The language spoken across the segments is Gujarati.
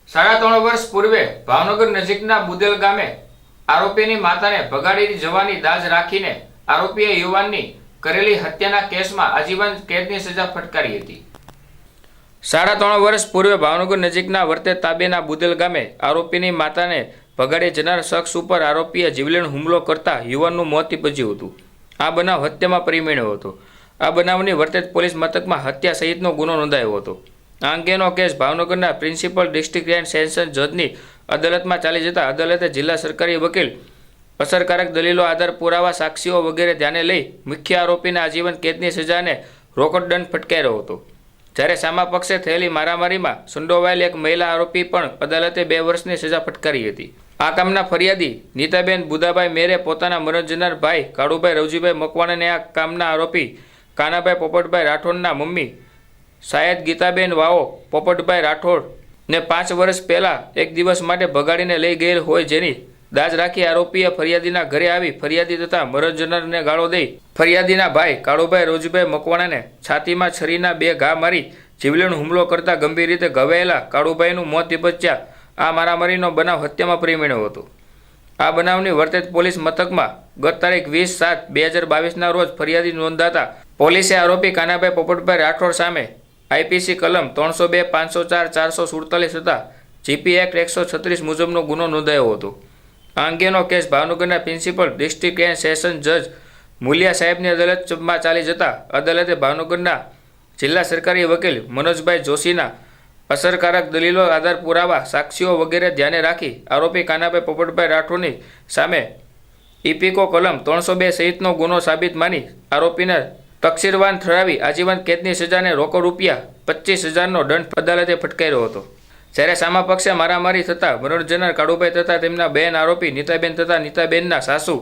3.5 વર્ષ પૂર્વે ભાવનગર નજીકના બુદેલ ગામે આરોપીની માતાને ભગાડી જવાની દાજ રાખીને આરોપીએ યુવાનની કરેલી હત્યાના કેસમાં આજીવન કેદની સજા ફટકારી હતી। 3.5 વર્ષ પૂર્વે ભાવનગર નજીકના વર્તે તાબેના બુદેલ ગામે આરોપીની માતાને ભગાડી જનાર શખ્સ ઉપર આરોપીએ જીવલેણ હુમલો કરતા યુવાનનું મોત નીપજ્યું હતું। આ બનાવ હત્યામાં પરિણમ્યો હતો। આ બનાવની વર્તેજ પોલીસ મથકમાં હત્યા સહિતનો ગુનો નોંધાયો હતો। આ અંગેનો કેસ ભાવનગરના પ્રિન્સિપલ ડિસ્ટ્રિક્ટ એન્ડ સેશન્સ જજની અદાલતમાં ચાલી જતા અદાલતે જિલ્લા સરકારી વકીલ અસરકારક દલીલો આધાર પુરાવા સાક્ષીઓ વગેરે ધ્યાને લઈ મુખ્ય આરોપીને આજીવન કેદની સજાને રોકડ દંડ ફટકાર્યો હતો। જ્યારે સામા પક્ષે થયેલી મારામારીમાં સંડોવાયેલ એક મહિલા આરોપી પણ અદાલતે 2 વર્ષની સજા ફટકારી હતી। આ કામના ફરિયાદી નીતાબેન બુદાભાઈ મેરે પોતાના મરણ જનાર ભાઈ કાળુભાઈ રવજીભાઈ મકવાણાને આ કામના આરોપી કાનાભાઈ પોપટભાઈ રાઠોડના મમ્મી સાયદ ગીતાબેન વાવો પોપટભાઈ રાઠોડ ને 5 વર્ષ પહેલા એક દિવસ માટે ભગાડીને લઈ ગયેલ હોય, જેની દાજ રાખી આરોપીએ ફરિયાદીના ઘરે આવી ફરિયાદી તથા મરણ જનારને ગાળો દઈ ફરિયાદીના ભાઈ કાળુભાઈ રોજભાઈ મકવાણાને છાતીમાં છરીના 2 ઘા મારી જીવલેણ હુમલો કરતા ગંભીર રીતે ઘવાયેલા કાળુભાઈનું મોત નીપજ્યા આ મારામારીનો બનાવ હત્યામાં પરિણમ્યો હતો। આ બનાવની વર્તેજ પોલીસ મથકમાં ગત તારીખ 20/7/2022ના રોજ ફરિયાદી નોંધાતા પોલીસે આરોપી કાનાભાઈ પોપટભાઈ રાઠોડ સામે આઈપીસી કલમ 302, 504, 447 તથા જીપી એક્ટ 136 મુજબનો ગુનો નોંધાયો હતો। આ અંગેનો કેસ ભાવનગરના પ્રિન્સિપલ ડિસ્ટ્રિક્ટ એન્ડ સેશન્સ જજ મુલિયા સાહેબની અદાલતમાં ચાલી જતા અદાલતે ભાવનગરના જિલ્લા સરકારી વકીલ મનોજભાઈ જોશીના અસરકારક દલીલો આધાર પુરાવા સાક્ષીઓ વગેરે ધ્યાને રાખી આરોપી કાનાભાઈ પોપટભાઈ રાઠોડની સામે ઇપીકો કલમ 302 સહિતનો ગુનો સાબિત માની આરોપીને તકસીરવાન ઠરાવી આજીવન કેદની સજાને રોકડ રૂપિયા 25,000નો દંડ અદાલતે ફટકાર્યો હતો। જ્યારે સામા પક્ષે મારામારી થતાં મરણ જનાર કાળુભાઈ તથા તેમના બહેન આરોપી નીતાબેન તથા નીતાબેનના સાસુ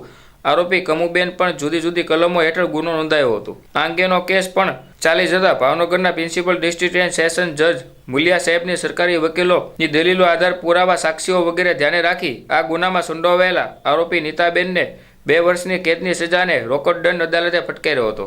આરોપી કમુબેન પણ જુદી જુદી કલમો હેઠળ ગુનો નોંધાયો હતો। આ અંગેનો કેસ પણ ચાલી જતા ભાવનગરના પ્રિન્સિપલ ડિસ્ટ્રિક્ટ એન્ડ સેશન્સ જજ મુલિયા સાહેબની સરકારી વકીલોની દલીલો આધાર પુરાવા સાક્ષીઓ વગેરે ધ્યાને રાખી આ ગુનામાં સંડોવાયેલા આરોપી નીતાબેનને 2 વર્ષની કેદની સજાને રોકડ દંડ અદાલતે ફટકાર્યો હતો।